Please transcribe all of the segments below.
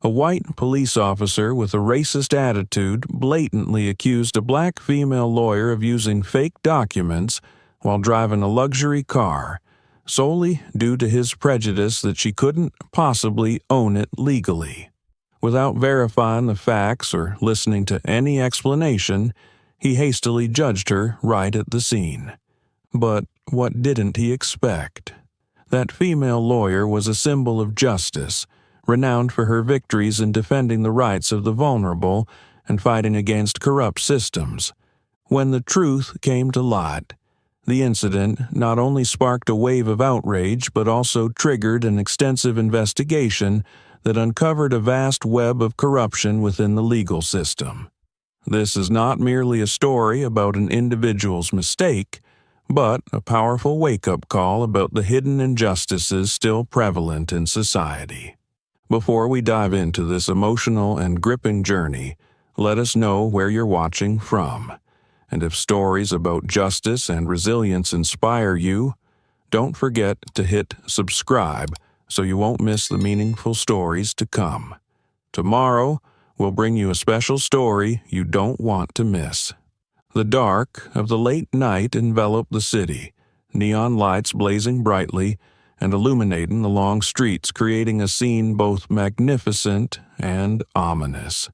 A white police officer with a racist attitude blatantly accused a black female lawyer of using fake documents while driving a luxury car, solely due to his prejudice that she couldn't possibly own it legally. Without verifying the facts or listening to any explanation, he hastily judged her right at the scene. But what didn't he expect? That female lawyer was a symbol of justice, renowned for her victories in defending the rights of the vulnerable and fighting against corrupt systems. When the truth came to light, the incident not only sparked a wave of outrage but also triggered an extensive investigation that uncovered a vast web of corruption within the legal system. This is not merely a story about an individual's mistake, but a powerful wake-up call about the hidden injustices still prevalent in society. Before we dive into this emotional and gripping journey, let us know where you're watching from. And if stories about justice and resilience inspire you, don't forget to hit subscribe so you won't miss the meaningful stories to come. Tomorrow, we'll bring you a special story you don't want to miss. The dark of the late night enveloped the city, neon lights blazing brightly and illuminating the long streets, creating a scene both magnificent and ominous.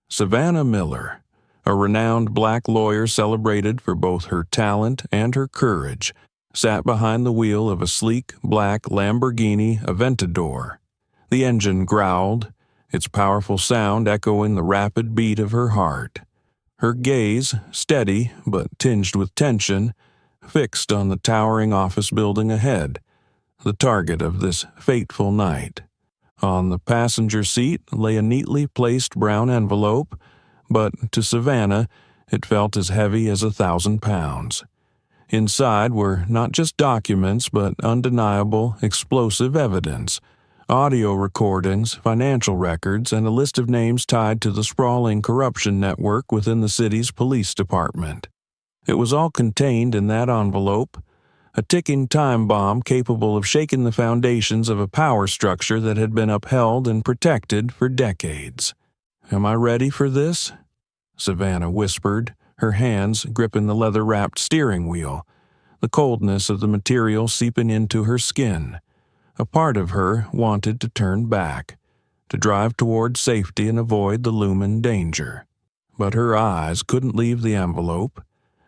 Savannah Miller, a renowned black lawyer celebrated for both her talent and her courage, sat behind the wheel of a sleek black Lamborghini Aventador. The engine growled, its powerful sound echoing the rapid beat of her heart. Her gaze, steady but tinged with tension, fixed on the towering office building ahead, the target of this fateful night. On the passenger seat lay a neatly placed brown envelope, but to Savannah it felt as heavy as 1,000 pounds. Inside were not just documents but undeniable, explosive evidence, audio recordings, financial records, and a list of names tied to the sprawling corruption network within the city's police department. It was all contained in that envelope, a ticking time bomb capable of shaking the foundations of a power structure that had been upheld and protected for decades. "Am I ready for this?" Savannah whispered, her hands gripping the leather-wrapped steering wheel, the coldness of the material seeping into her skin. A part of her wanted to turn back, to drive toward safety and avoid the looming danger. But her eyes couldn't leave the envelope,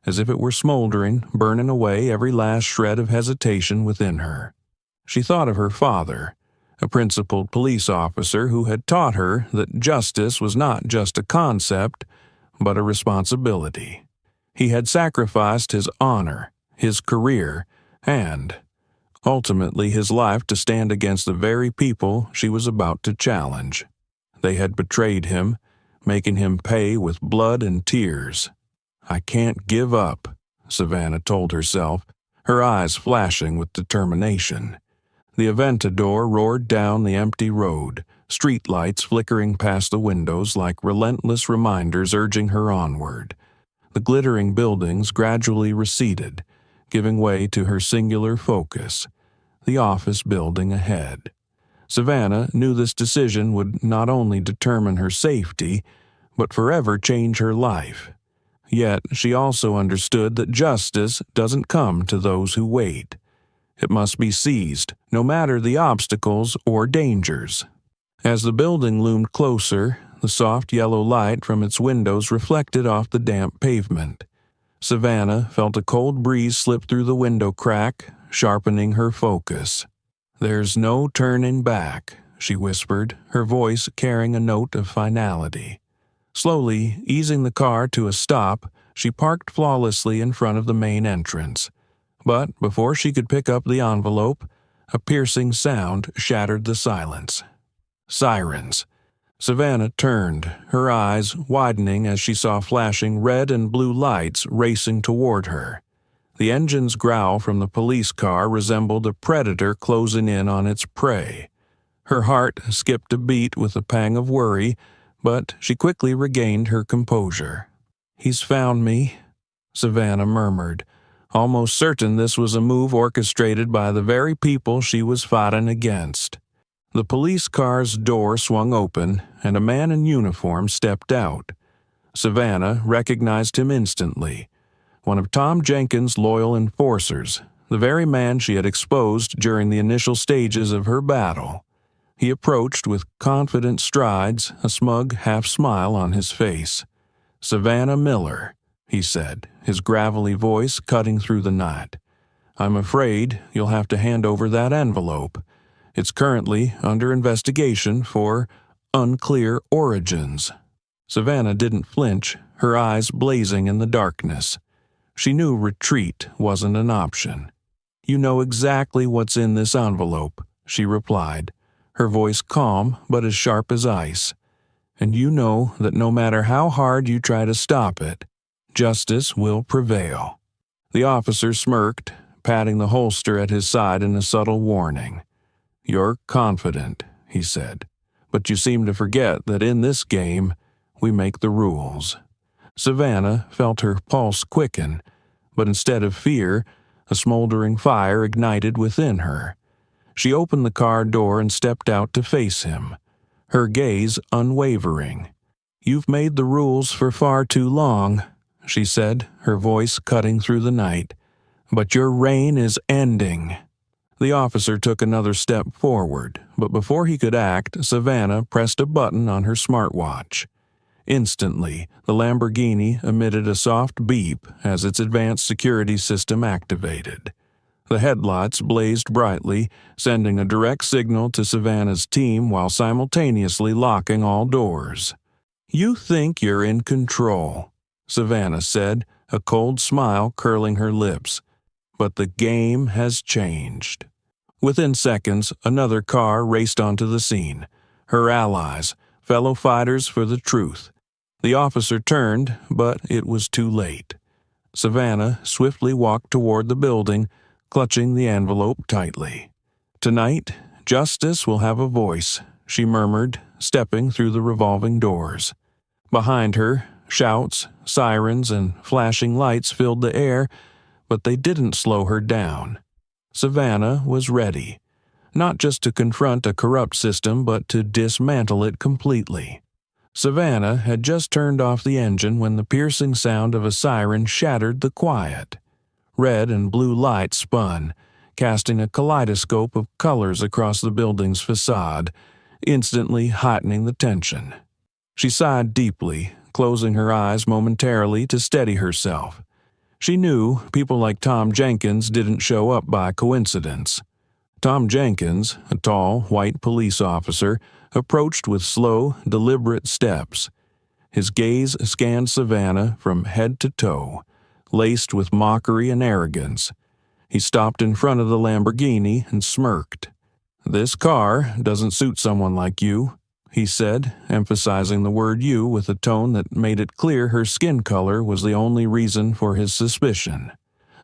as if it were smoldering, burning away every last shred of hesitation within her. She thought of her father, a principled police officer who had taught her that justice was not just a concept, but a responsibility. He had sacrificed his honor, his career, and, ultimately, his life to stand against the very people she was about to challenge. They had betrayed him, making him pay with blood and tears. "I can't give up," Savannah told herself, her eyes flashing with determination. The Aventador roared down the empty road, streetlights flickering past the windows like relentless reminders urging her onward. The glittering buildings gradually receded, giving way to her singular focus, the office building ahead. Savannah knew this decision would not only determine her safety, but forever change her life. Yet she also understood that justice doesn't come to those who wait. It must be seized, no matter the obstacles or dangers. As the building loomed closer, the soft yellow light from its windows reflected off the damp pavement. Savannah felt a cold breeze slip through the window crack, sharpening her focus. "There's no turning back," she whispered, her voice carrying a note of finality. Slowly easing the car to a stop, she parked flawlessly in front of the main entrance. But before she could pick up the envelope, a piercing sound shattered the silence. Sirens. Savannah turned, her eyes widening as she saw flashing red and blue lights racing toward her. The engine's growl from the police car resembled a predator closing in on its prey. Her heart skipped a beat with a pang of worry, but she quickly regained her composure. "He's found me," Savannah murmured, almost certain this was a move orchestrated by the very people she was fighting against. The police car's door swung open, and a man in uniform stepped out. Savannah recognized him instantly. One of Tom Jenkins' loyal enforcers, the very man she had exposed during the initial stages of her battle. He approached with confident strides, a smug half-smile on his face. "Savannah Miller," he said, his gravelly voice cutting through the night. "I'm afraid you'll have to hand over that envelope. It's currently under investigation for unclear origins." Savannah didn't flinch, her eyes blazing in the darkness. She knew retreat wasn't an option. "You know exactly what's in this envelope," she replied, her voice calm but as sharp as ice. "And you know that no matter how hard you try to stop it, justice will prevail." The officer smirked, patting the holster at his side in a subtle warning. "You're confident," he said, "but you seem to forget that in this game, we make the rules." Savannah felt her pulse quicken, but instead of fear, a smoldering fire ignited within her. She opened the car door and stepped out to face him, her gaze unwavering. "You've made the rules for far too long," she said, her voice cutting through the night. "But your reign is ending." The officer took another step forward, but before he could act, Savannah pressed a button on her smartwatch. Instantly, the Lamborghini emitted a soft beep as its advanced security system activated. The headlights blazed brightly, sending a direct signal to Savannah's team while simultaneously locking all doors. "You think you're in control," Savannah said, a cold smile curling her lips. "But the game has changed." Within seconds, another car raced onto the scene. Her allies, fellow fighters for the truth. The officer turned, but it was too late. Savannah swiftly walked toward the building, clutching the envelope tightly. "Tonight, justice will have a voice," she murmured, stepping through the revolving doors. Behind her, shouts, sirens, and flashing lights filled the air, but they didn't slow her down. Savannah was ready, not just to confront a corrupt system, but to dismantle it completely. Savannah had just turned off the engine when the piercing sound of a siren shattered the quiet. Red and blue light spun, casting a kaleidoscope of colors across the building's facade, instantly heightening the tension. She sighed deeply, closing her eyes momentarily to steady herself. She knew people like Tom Jenkins didn't show up by coincidence. Tom Jenkins, a tall, white police officer, approached with slow, deliberate steps. His gaze scanned Savannah from head to toe, laced with mockery and arrogance. He stopped in front of the Lamborghini and smirked. "This car doesn't suit someone like you," he said, emphasizing the word "you" with a tone that made it clear her skin color was the only reason for his suspicion.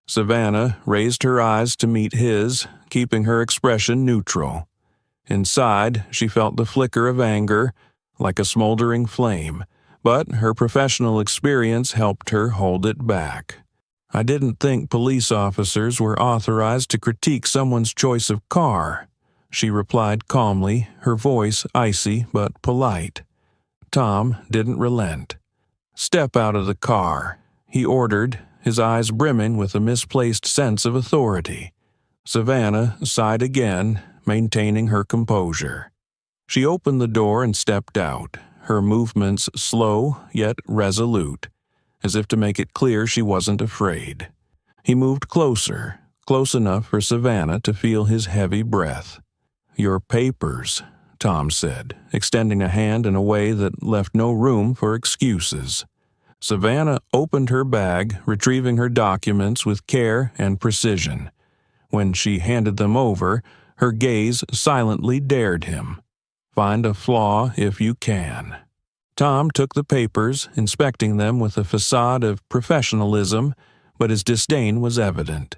Savannah raised her eyes to meet his, keeping her expression neutral. Inside, she felt the flicker of anger, like a smoldering flame, but her professional experience helped her hold it back. "I didn't think police officers were authorized to critique someone's choice of car," she replied calmly, her voice icy but polite. Tom didn't relent. "Step out of the car," he ordered, his eyes brimming with a misplaced sense of authority. Savannah sighed again, maintaining her composure. She opened the door and stepped out, her movements slow yet resolute, as if to make it clear she wasn't afraid. He moved closer, close enough for Savannah to feel his heavy breath. "Your papers," Tom said, extending a hand in a way that left no room for excuses. Savannah opened her bag, retrieving her documents with care and precision. When she handed them over, her gaze silently dared him. "Find a flaw if you can." Tom took the papers, inspecting them with a facade of professionalism, but his disdain was evident.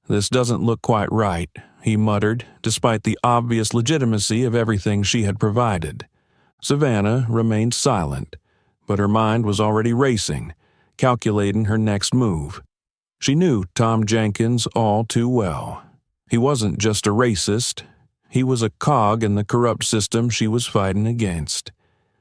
"This doesn't look quite right," he muttered, despite the obvious legitimacy of everything she had provided. Savannah remained silent, but her mind was already racing, calculating her next move. She knew Tom Jenkins all too well. He wasn't just a racist, He was a cog in the corrupt system she was fighting against.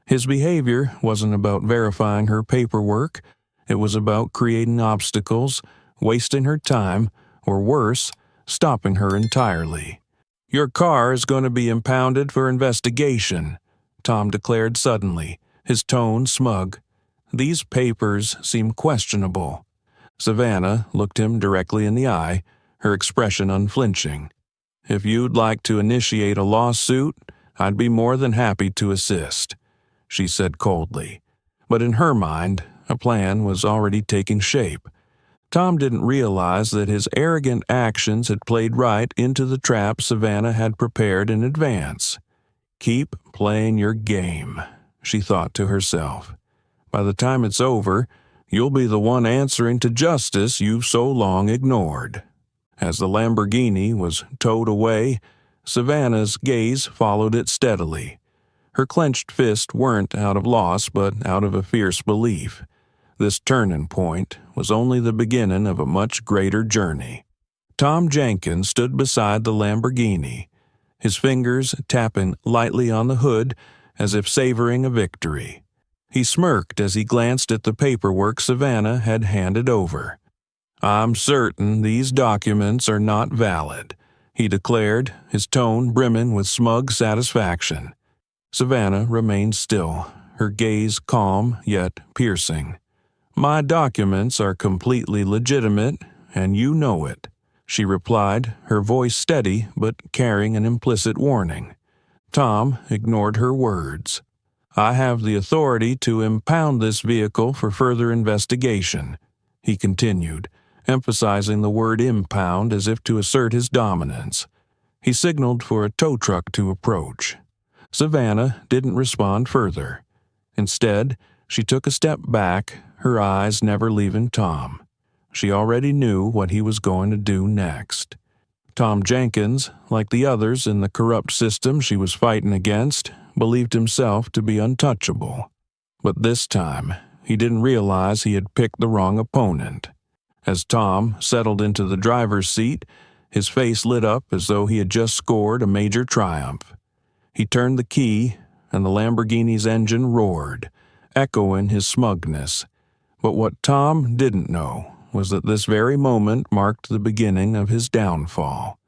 His behavior wasn't about verifying her paperwork. It was about creating obstacles, wasting her time, or worse, stopping her entirely. "Your car is going to be impounded for investigation," Tom declared suddenly, his tone smug. "These papers seem questionable." Savannah looked him directly in the eye, her expression unflinching. "If you'd like to initiate a lawsuit, I'd be more than happy to assist," she said coldly. But in her mind, a plan was already taking shape. Tom didn't realize that his arrogant actions had played right into the trap Savannah had prepared in advance. "Keep playing your game," she thought to herself. "By the time it's over, you'll be the one answering to justice you've so long ignored." As the Lamborghini was towed away, Savannah's gaze followed it steadily. Her clenched fists weren't out of loss, but out of a fierce belief. This turning point was only the beginning of a much greater journey. Tom Jenkins stood beside the Lamborghini, his fingers tapping lightly on the hood as if savoring a victory. He smirked as he glanced at the paperwork Savannah had handed over. "I'm certain these documents are not valid," he declared, his tone brimming with smug satisfaction. Savannah remained still, her gaze calm yet piercing. "My documents are completely legitimate, and you know it," she replied, her voice steady but carrying an implicit warning. Tom ignored her words. "I have the authority to impound this vehicle for further investigation," he continued, emphasizing the word impound as if to assert his dominance. He signaled for a tow truck to approach. Savannah didn't respond further. Instead, she took a step back, her eyes never leaving Tom. She already knew what he was going to do next. Tom Jenkins, like the others in the corrupt system she was fighting against, believed himself to be untouchable. But this time, he didn't realize he had picked the wrong opponent. As Tom settled into the driver's seat, his face lit up as though he had just scored a major triumph. He turned the key, and the Lamborghini's engine roared, echoing his smugness. But what Tom didn't know was that this very moment marked the beginning of his downfall.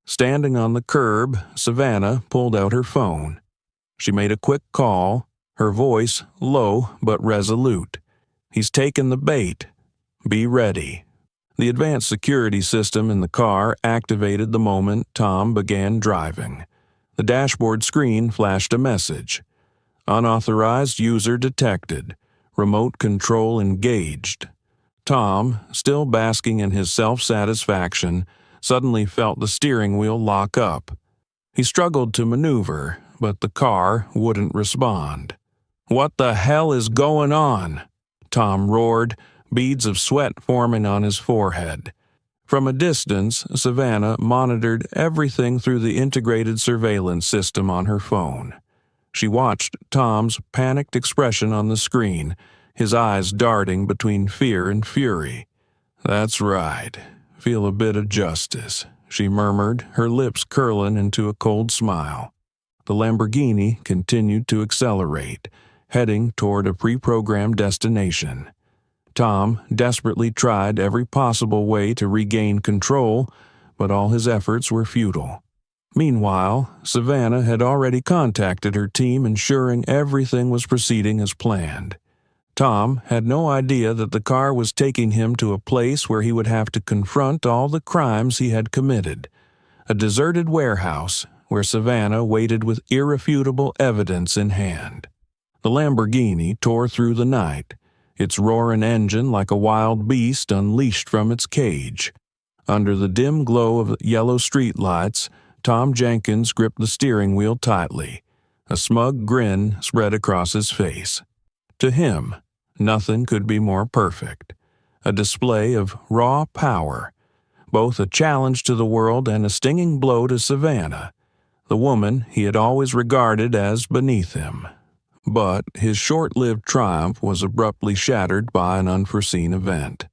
Standing on the curb, Savannah pulled out her phone. She made a quick call, her voice low but resolute. "He's taken the bait. Be ready." The advanced security system in the car activated the moment Tom began driving. The dashboard screen flashed a message. "Unauthorized user detected. Remote control engaged." Tom, still basking in his self-satisfaction, suddenly felt the steering wheel lock up. He struggled to maneuver, but the car wouldn't respond. "What the hell is going on?" Tom roared, beads of sweat forming on his forehead. From a distance, Savannah monitored everything through the integrated surveillance system on her phone. She watched Tom's panicked expression on the screen, his eyes darting between fear and fury. "That's right. Feel a bit of justice," she murmured, her lips curling into a cold smile. The Lamborghini continued to accelerate, heading toward a pre-programmed destination. Tom desperately tried every possible way to regain control, but all his efforts were futile. Meanwhile, Savannah had already contacted her team, ensuring everything was proceeding as planned. Tom had no idea that the car was taking him to a place where he would have to confront all the crimes he had committed. A deserted warehouse where Savannah waited with irrefutable evidence in hand. The Lamborghini tore through the night, its roaring engine like a wild beast unleashed from its cage. Under the dim glow of yellow streetlights, Tom Jenkins gripped the steering wheel tightly. A smug grin spread across his face. To him, nothing could be more perfect. A display of raw power, both a challenge to the world and a stinging blow to Savannah, the woman he had always regarded as beneath him. But his short-lived triumph was abruptly shattered by an unforeseen event.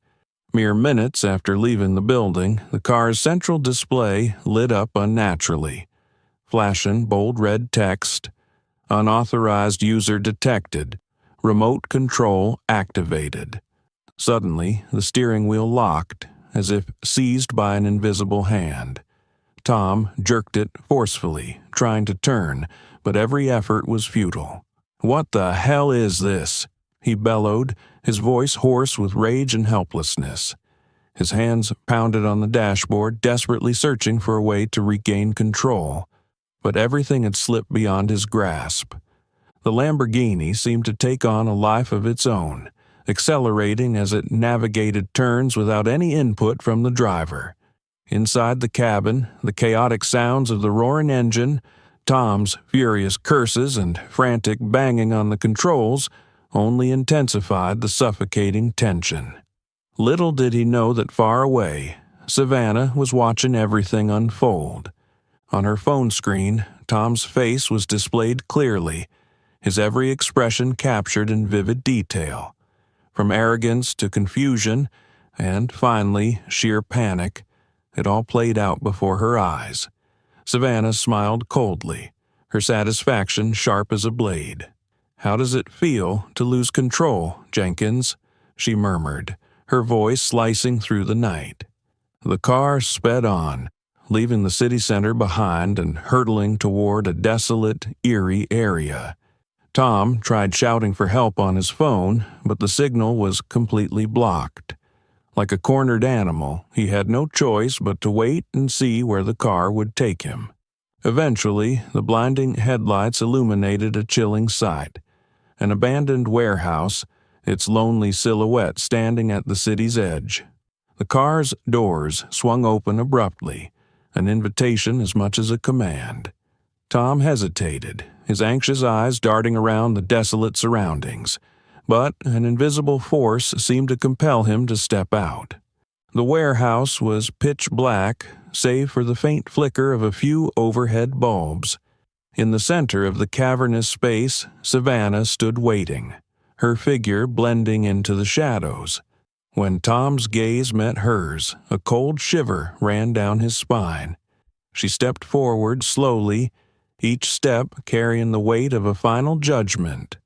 Mere minutes after leaving the building, the car's central display lit up unnaturally. flashing bold red text, "Unauthorized user detected. Remote control activated." Suddenly, the steering wheel locked, as if seized by an invisible hand. Tom jerked it forcefully, trying to turn, but every effort was futile. "What the hell is this?" he bellowed, his voice hoarse with rage and helplessness. His hands pounded on the dashboard, desperately searching for a way to regain control. But everything had slipped beyond his grasp. The Lamborghini seemed to take on a life of its own, accelerating as it navigated turns without any input from the driver. Inside the cabin, the chaotic sounds of the roaring engine, Tom's furious curses and frantic banging on the controls only intensified the suffocating tension. Little did he know that far away, Savannah was watching everything unfold. On her phone screen, Tom's face was displayed clearly, his every expression captured in vivid detail. From arrogance to confusion, and finally sheer panic, it all played out before her eyes. Savannah smiled coldly, her satisfaction sharp as a blade. "How does it feel to lose control, Jenkins?" she murmured, her voice slicing through the night. The car sped on, leaving the city center behind and hurtling toward a desolate, eerie area. Tom tried shouting for help on his phone, but the signal was completely blocked. Like a cornered animal, he had no choice but to wait and see where the car would take him. Eventually, the blinding headlights illuminated a chilling sight: an abandoned warehouse, its lonely silhouette standing at the city's edge. The car's doors swung open abruptly, an invitation as much as a command. Tom hesitated, his anxious eyes darting around the desolate surroundings, but an invisible force seemed to compel him to step out. The warehouse was pitch black, save for the faint flicker of a few overhead bulbs. In the center of the cavernous space, Savannah stood waiting, her figure blending into the shadows. When Tom's gaze met hers, a cold shiver ran down his spine. She stepped forward slowly, each step carrying the weight of a final judgment.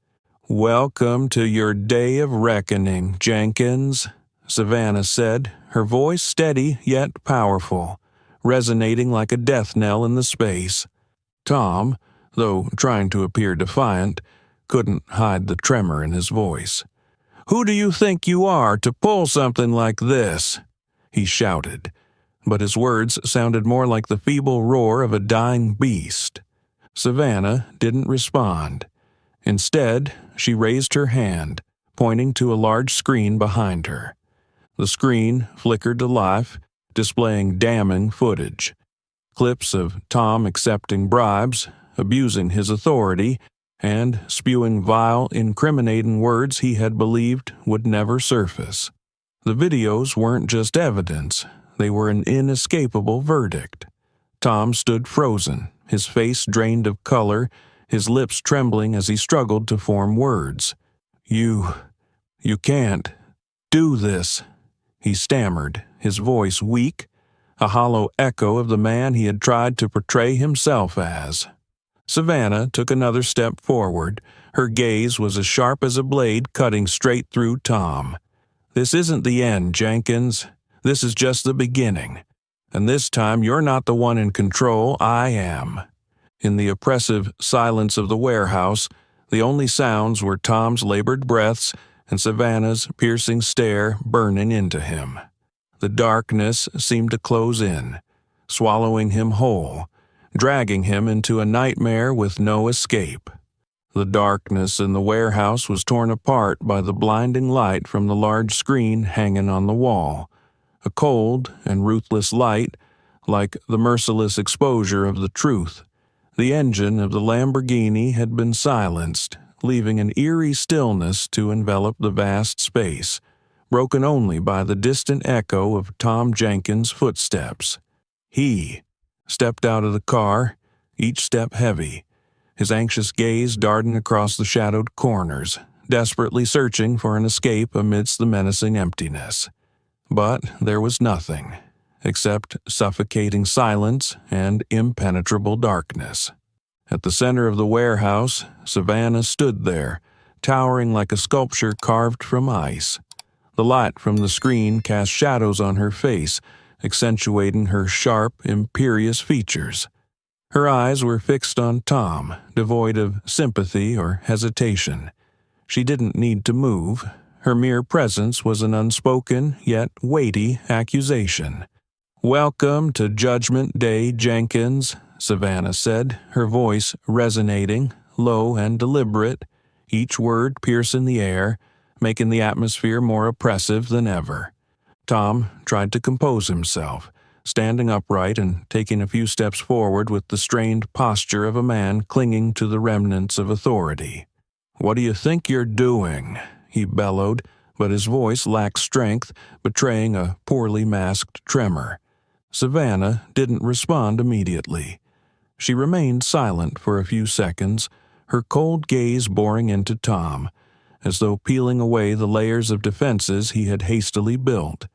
"Welcome to your day of reckoning, Jenkins," Savannah said, her voice steady yet powerful, resonating like a death knell in the space. Tom, though trying to appear defiant, couldn't hide the tremor in his voice. "Who do you think you are to pull something like this?" he shouted, but his words sounded more like the feeble roar of a dying beast. Savannah didn't respond. Instead, she raised her hand, pointing to a large screen behind her. The screen flickered to life, displaying damning footage. Clips of Tom accepting bribes, abusing his authority, and spewing vile, incriminating words he had believed would never surface. The videos weren't just evidence, they were an inescapable verdict. Tom stood frozen, his face drained of color, his lips trembling as he struggled to form words. You can't do this," he stammered, his voice weak, a hollow echo of the man he had tried to portray himself as. Savannah took another step forward. Her gaze was as sharp as a blade cutting straight through Tom. "This isn't the end, Jenkins. This is just the beginning. And this time you're not the one in control, I am." In the oppressive silence of the warehouse, the only sounds were Tom's labored breaths and Savannah's piercing stare burning into him. The darkness seemed to close in, swallowing him whole, dragging him into a nightmare with no escape. The darkness in the warehouse was torn apart by the blinding light from the large screen hanging on the wall, a cold and ruthless light, like the merciless exposure of the truth. The engine of the Lamborghini had been silenced, leaving an eerie stillness to envelop the vast space, broken only by the distant echo of Tom Jenkins' footsteps. He stepped out of the car, each step heavy, his anxious gaze darting across the shadowed corners, desperately searching for an escape amidst the menacing emptiness. But there was nothing. except suffocating silence and impenetrable darkness. At the center of the warehouse, Savannah stood there, towering like a sculpture carved from ice. The light from the screen cast shadows on her face, accentuating her sharp, imperious features. Her eyes were fixed on Tom, devoid of sympathy or hesitation. She didn't need to move. Her mere presence was an unspoken, yet weighty accusation. "Welcome to Judgment Day, Jenkins," Savannah said, her voice resonating, low and deliberate, each word piercing the air, making the atmosphere more oppressive than ever. Tom tried to compose himself, standing upright and taking a few steps forward with the strained posture of a man clinging to the remnants of authority. "What do you think you're doing?" he bellowed, but his voice lacked strength, betraying a poorly masked tremor. Savannah didn't respond immediately. She remained silent for a few seconds, her cold gaze boring into Tom, as though peeling away the layers of defenses he had hastily built.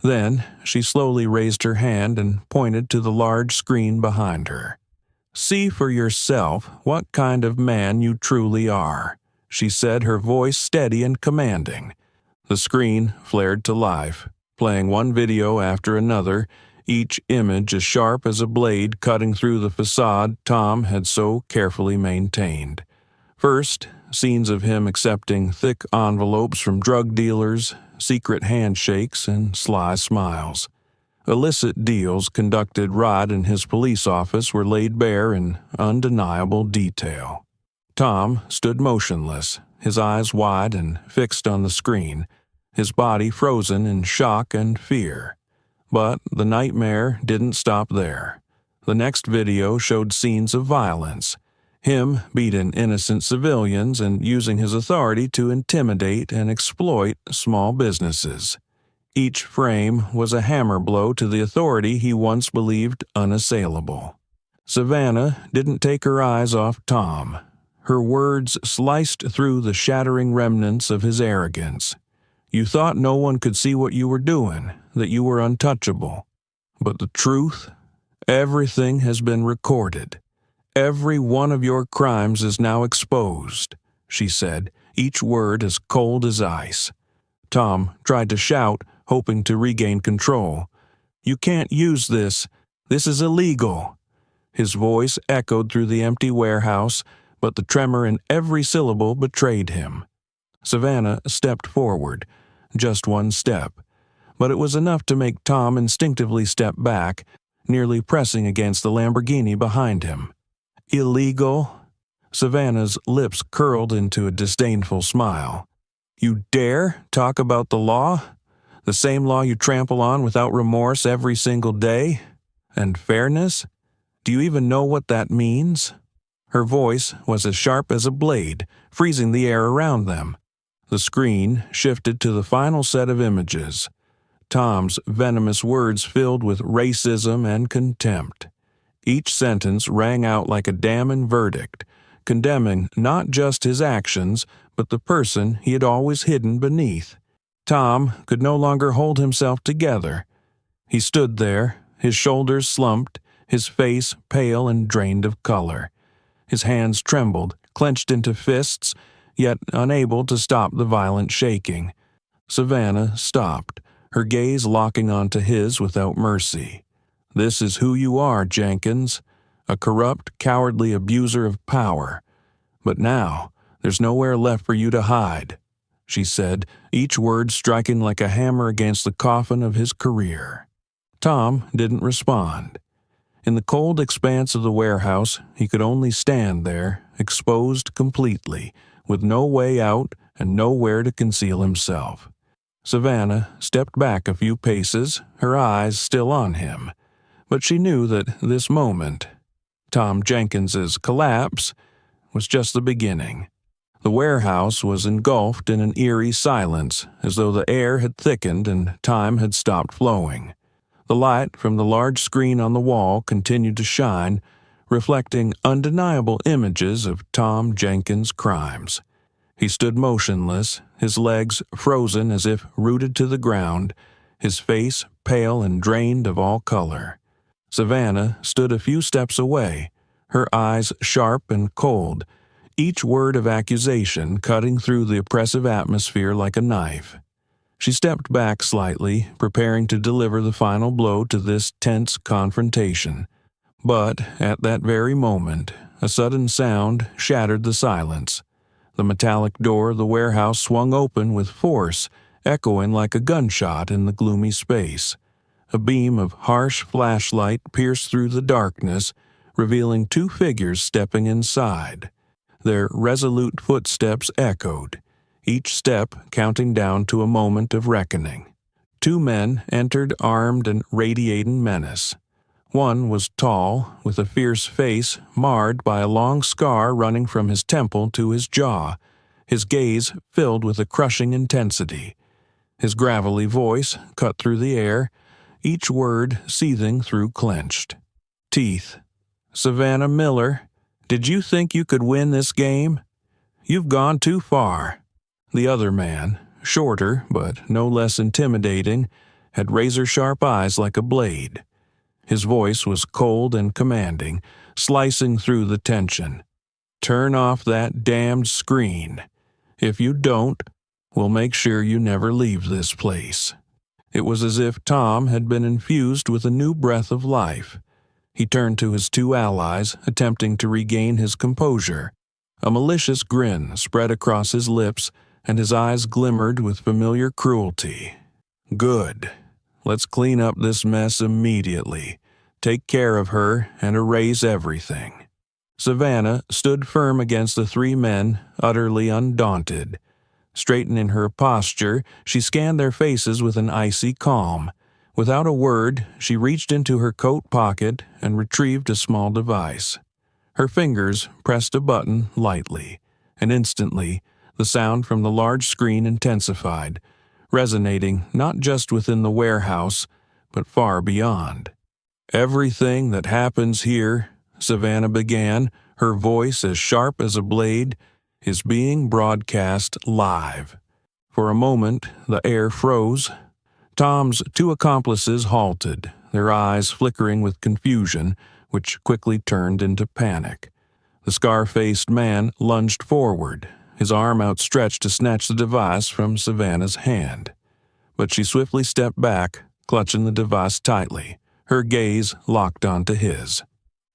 Then she slowly raised her hand and pointed to the large screen behind her. "See for yourself what kind of man you truly are," she said, her voice steady and commanding. The screen flared to life, playing one video after another, each image as sharp as a blade cutting through the facade Tom had so carefully maintained. First, scenes of him accepting thick envelopes from drug dealers, secret handshakes, and sly smiles. Illicit deals conducted right in his police office were laid bare in undeniable detail. Tom stood motionless, his eyes wide and fixed on the screen, his body frozen in shock and fear. But the nightmare didn't stop there. The next video showed scenes of violence, him beating innocent civilians and using his authority to intimidate and exploit small businesses. Each frame was a hammer blow to the authority he once believed unassailable. Savannah didn't take her eyes off Tom. Her words sliced through the shattering remnants of his arrogance. "You thought no one could see what you were doing, that you were untouchable. But the truth? Everything has been recorded. Every one of your crimes is now exposed," she said, each word as cold as ice. Tom tried to shout, hoping to regain control. "You can't use this. This is illegal." His voice echoed through the empty warehouse, but the tremor in every syllable betrayed him. Savannah stepped forward, just one step, but it was enough to make Tom instinctively step back, nearly pressing against the Lamborghini behind him. "Illegal?" Savannah's lips curled into a disdainful smile. "You dare talk about the law? The same law you trample on without remorse every single day? And fairness? Do you even know what that means?" Her voice was as sharp as a blade, freezing the air around them. The screen shifted to the final set of images. Tom's venomous words filled with racism and contempt. Each sentence rang out like a damning verdict, condemning not just his actions, but the person he had always hidden beneath. Tom could no longer hold himself together. He stood there, his shoulders slumped, his face pale and drained of color. His hands trembled, clenched into fists, yet unable to stop the violent shaking. Savannah stopped, her gaze locking onto his without mercy. "This is who you are, Jenkins, a corrupt, cowardly abuser of power. But now, there's nowhere left for you to hide," she said, each word striking like a hammer against the coffin of his career. Tom didn't respond. In the cold expanse of the warehouse, he could only stand there, exposed completely, with no way out and nowhere to conceal himself. Savannah stepped back a few paces, her eyes still on him. But she knew that this moment, Tom Jenkins's collapse, was just the beginning. The warehouse was engulfed in an eerie silence, as though the air had thickened and time had stopped flowing. The light from the large screen on the wall continued to shine, reflecting undeniable images of Tom Jenkins' crimes. He stood motionless, his legs frozen as if rooted to the ground, his face pale and drained of all color. Savannah stood a few steps away, her eyes sharp and cold, each word of accusation cutting through the oppressive atmosphere like a knife. She stepped back slightly, preparing to deliver the final blow to this tense confrontation. But at that very moment, a sudden sound shattered the silence. The metallic door of the warehouse swung open with force, echoing like a gunshot in the gloomy space. A beam of harsh flashlight pierced through the darkness, revealing two figures stepping inside. Their resolute footsteps echoed, each step counting down to a moment of reckoning. Two men entered armed and radiating menace. One was tall, with a fierce face marred by a long scar running from his temple to his jaw, his gaze filled with a crushing intensity. His gravelly voice cut through the air, each word seething through clenched teeth. "Savannah Miller, did you think you could win this game? You've gone too far." The other man, shorter but no less intimidating, had razor-sharp eyes like a blade. His voice was cold and commanding, slicing through the tension. "Turn off that damned screen. If you don't, we'll make sure you never leave this place." It was as if Tom had been infused with a new breath of life. He turned to his two allies, attempting to regain his composure. A malicious grin spread across his lips, and his eyes glimmered with familiar cruelty. "Good. Let's clean up this mess immediately, take care of her, and erase everything." Savannah stood firm against the three men, utterly undaunted. Straightening her posture, she scanned their faces with an icy calm. Without a word, she reached into her coat pocket and retrieved a small device. Her fingers pressed a button lightly, and instantly, the sound from the large screen intensified, resonating not just within the warehouse, but far beyond. "Everything that happens here," Savannah began, her voice as sharp as a blade, "is being broadcast live." For a moment, the air froze. Tom's two accomplices halted, their eyes flickering with confusion, which quickly turned into panic. The scar-faced man lunged forward, his arm outstretched to snatch the device from Savannah's hand. But she swiftly stepped back, clutching the device tightly, her gaze locked onto his.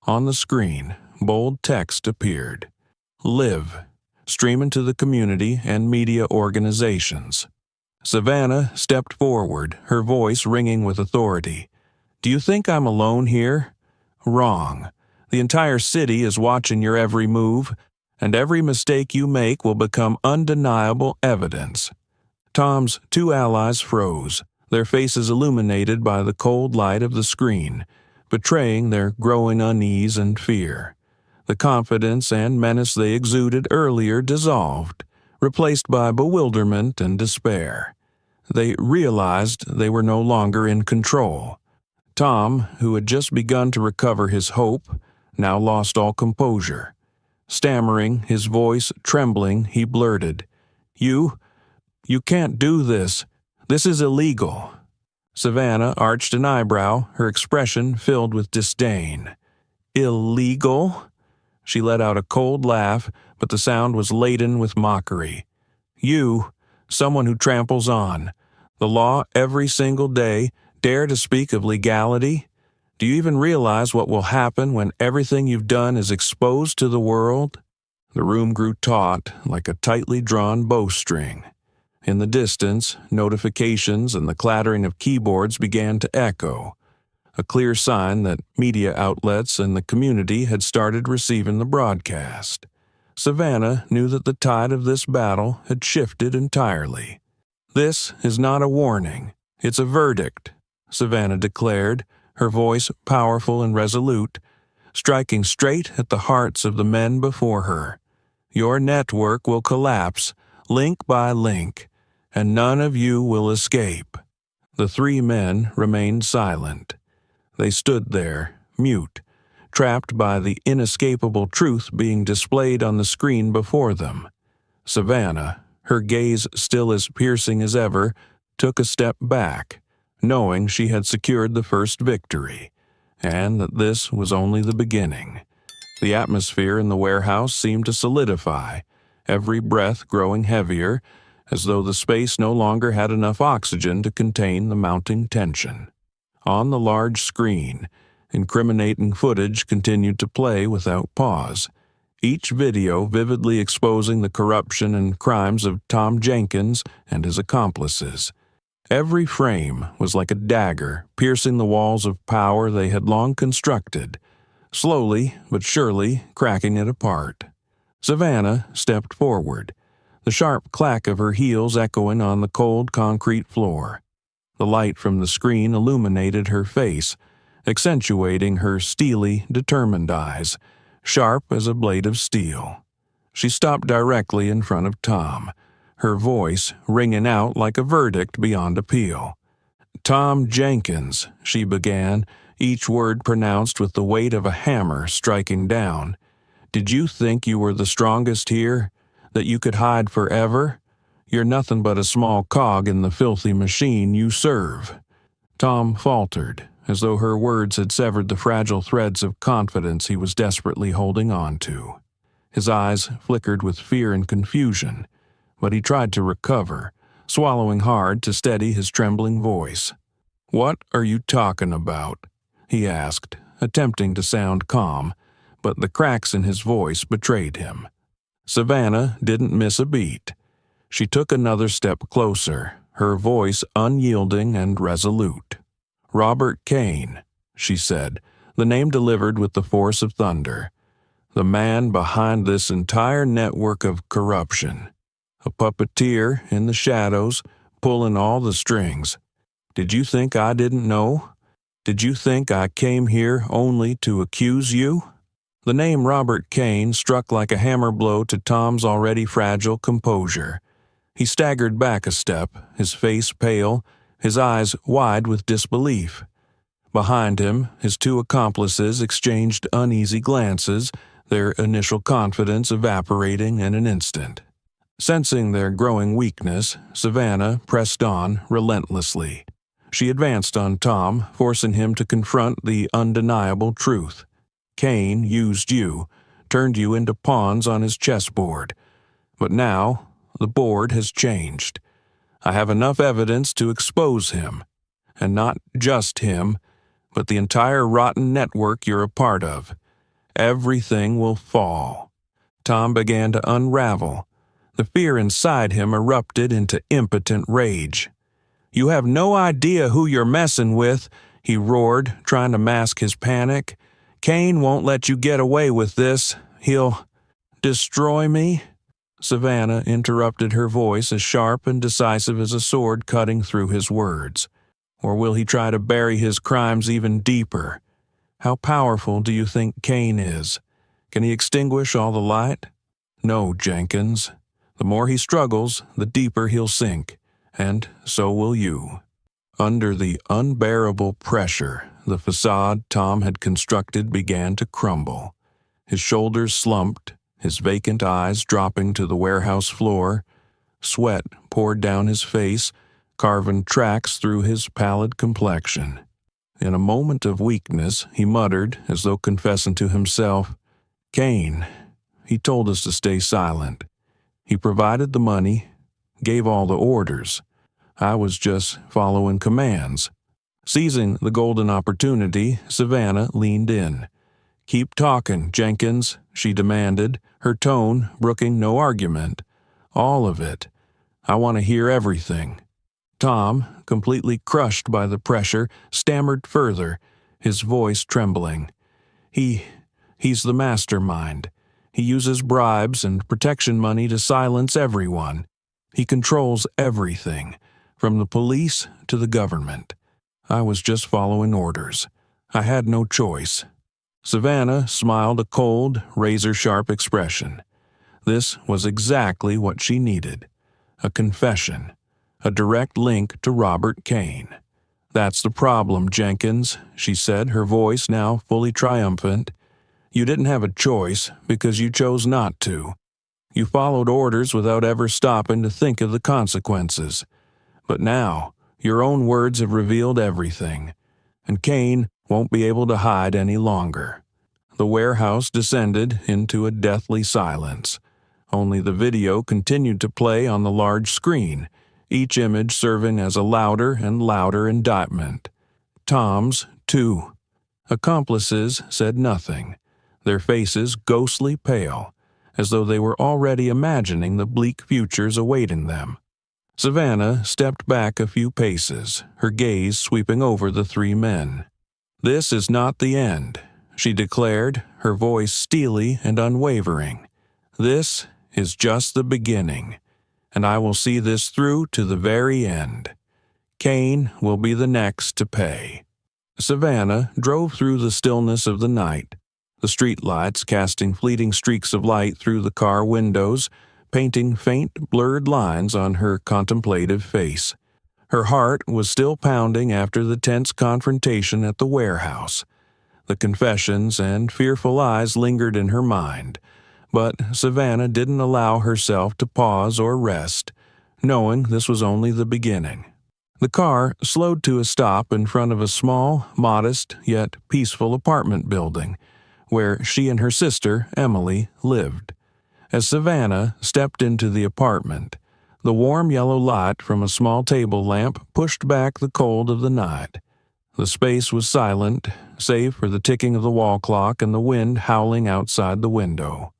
On the screen, bold text appeared. "Live. Streaming to the community and media organizations." Savannah stepped forward, her voice ringing with authority. "Do you think I'm alone here? Wrong. The entire city is watching your every move, and every mistake you make will become undeniable evidence." Tom's two allies froze, their faces illuminated by the cold light of the screen, betraying their growing unease and fear. The confidence and menace they exuded earlier dissolved, replaced by bewilderment and despair. They realized they were no longer in control. Tom, who had just begun to recover his hope, now lost all composure. Stammering, his voice trembling, he blurted, You can't do this. This is illegal." Savannah arched an eyebrow, her expression filled with disdain. "Illegal?" She let out a cold laugh, but the sound was laden with mockery. "You, someone who tramples on the law every single day, dare to speak of legality? Do you even realize what will happen when everything you've done is exposed to the world?" The room grew taut, like a tightly drawn bowstring. In the distance, notifications and the clattering of keyboards began to echo, a clear sign that media outlets and the community had started receiving the broadcast. Savannah knew that the tide of this battle had shifted entirely. "This is not a warning, it's a verdict," Savannah declared, her voice powerful and resolute, striking straight at the hearts of the men before her. "Your network will collapse, link by link, and none of you will escape." The three men remained silent. They stood there, mute, trapped by the inescapable truth being displayed on the screen before them. Savannah, her gaze still as piercing as ever, took a step back, knowing she had secured the first victory, and that this was only the beginning. The atmosphere in the warehouse seemed to solidify, every breath growing heavier, as though the space no longer had enough oxygen to contain the mounting tension. On the large screen, incriminating footage continued to play without pause, each video vividly exposing the corruption and crimes of Tom Jenkins and his accomplices. Every frame was like a dagger piercing the walls of power they had long constructed, slowly but surely cracking it apart. Savannah stepped forward, the sharp clack of her heels echoing on the cold concrete floor. The light from the screen illuminated her face, accentuating her steely, determined eyes, sharp as a blade of steel. She stopped directly in front of Tom, her voice ringing out like a verdict beyond appeal. "Tom Jenkins," she began, each word pronounced with the weight of a hammer striking down. "Did you think you were the strongest here? That you could hide forever? You're nothing but a small cog in the filthy machine you serve." Tom faltered, as though her words had severed the fragile threads of confidence he was desperately holding on to. His eyes flickered with fear and confusion, but he tried to recover, swallowing hard to steady his trembling voice. "What are you talking about?" he asked, attempting to sound calm, but the cracks in his voice betrayed him. Savannah didn't miss a beat. She took another step closer, her voice unyielding and resolute. "Robert Kane," she said, the name delivered with the force of thunder. "The man behind this entire network of corruption. A puppeteer in the shadows, pulling all the strings. Did you think I didn't know? Did you think I came here only to accuse you?" The name Robert Kane struck like a hammer blow to Tom's already fragile composure. He staggered back a step, his face pale, his eyes wide with disbelief. Behind him, his two accomplices exchanged uneasy glances, their initial confidence evaporating in an instant. Sensing their growing weakness, Savannah pressed on relentlessly. She advanced on Tom, forcing him to confront the undeniable truth. Kane used you, turned you into pawns on his chessboard. But now, the board has changed. I have enough evidence to expose him. And not just him, but the entire rotten network you're a part of. Everything will fall. Tom began to unravel. The fear inside him erupted into impotent rage. "You have no idea who you're messing with," he roared, trying to mask his panic. "Kane won't let you get away with this. He'll destroy me." Savannah interrupted, her voice as sharp and decisive as a sword cutting through his words. "Or will he try to bury his crimes even deeper? How powerful do you think Kane is? Can he extinguish all the light? No, Jenkins. The more he struggles, the deeper he'll sink, and so will you." Under the unbearable pressure, the facade Tom had constructed began to crumble. His shoulders slumped, his vacant eyes dropping to the warehouse floor. Sweat poured down his face, carving tracks through his pallid complexion. In a moment of weakness, he muttered, as though confessing to himself, "Kane, he told us to stay silent. He provided the money, gave all the orders. I was just following commands." Seizing the golden opportunity, Savannah leaned in. "Keep talking, Jenkins," she demanded, her tone brooking no argument. "All of it. I want to hear everything." Tom, completely crushed by the pressure, stammered further, his voice trembling. He's the mastermind. He uses bribes and protection money to silence everyone. He controls everything, from the police to the government. I was just following orders. I had no choice." Savannah smiled a cold, razor-sharp expression. This was exactly what she needed. A confession. A direct link to Robert Kane. "That's the problem, Jenkins," she said, her voice now fully triumphant. "You didn't have a choice because you chose not to. You followed orders without ever stopping to think of the consequences. But now, Your own words have revealed everything, and Cain won't be able to hide any longer." The warehouse descended into a deathly silence. Only the video continued to play on the large screen, each image serving as a louder and louder indictment. Tom's, too. Accomplices said nothing, their faces ghostly pale, as though they were already imagining the bleak futures awaiting them. Savannah stepped back a few paces, her gaze sweeping over the three men. "This is not the end," she declared, her voice steely and unwavering. "This is just the beginning, and I will see this through to the very end. Cain will be the next to pay." Savannah drove through the stillness of the night, the streetlights casting fleeting streaks of light through the car windows, painting faint, blurred lines on her contemplative face. Her heart was still pounding after the tense confrontation at the warehouse. The confessions and fearful eyes lingered in her mind, but Savannah didn't allow herself to pause or rest, knowing this was only the beginning. The car slowed to a stop in front of a small, modest, yet peaceful apartment building, where she and her sister, Emily, lived. As Savannah stepped into the apartment, the warm yellow light from a small table lamp pushed back the cold of the night. The space was silent, save for the ticking of the wall clock and the wind howling outside the window.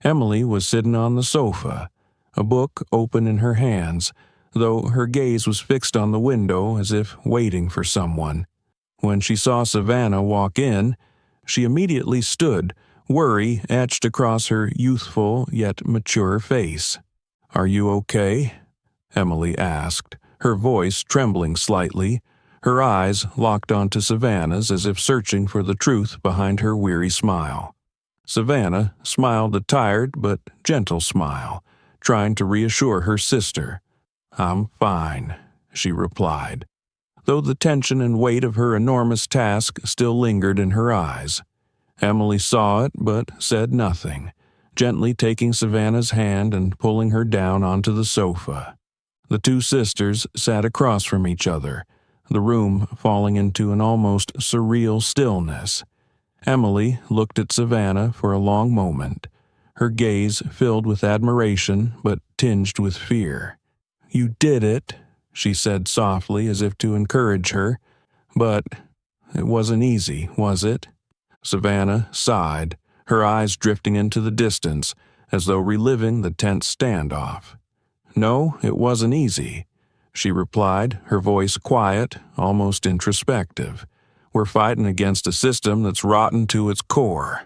Emily was sitting on the sofa, a book open in her hands, though her gaze was fixed on the window as if waiting for someone. When she saw Savannah walk in, she immediately stood, worry etched across her youthful yet mature face. "Are you okay?" Emily asked, her voice trembling slightly, her eyes locked onto Savannah's as if searching for the truth behind her weary smile. Savannah smiled a tired but gentle smile, trying to reassure her sister. "I'm fine," she replied, though the tension and weight of her enormous task still lingered in her eyes. Emily saw it but said nothing, gently taking Savannah's hand and pulling her down onto the sofa. The two sisters sat across from each other, the room falling into an almost surreal stillness. Emily looked at Savannah for a long moment, her gaze filled with admiration but tinged with fear. "You did it," she said softly as if to encourage her, "but it wasn't easy, was it?" Savannah sighed, her eyes drifting into the distance, as though reliving the tense standoff. "No, it wasn't easy," she replied, her voice quiet, almost introspective. "We're fighting against a system that's rotten to its core.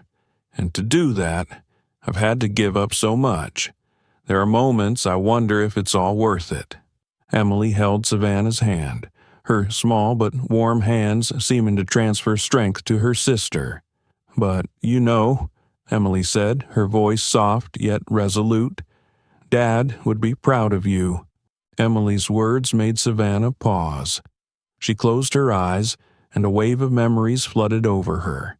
And to do that, I've had to give up so much. There are moments I wonder if it's all worth it." Emily held Savannah's hand, her small but warm hands seeming to transfer strength to her sister. "But, you know," Emily said, her voice soft yet resolute, "Dad would be proud of you." Emily's words made Savannah pause. She closed her eyes, and a wave of memories flooded over her.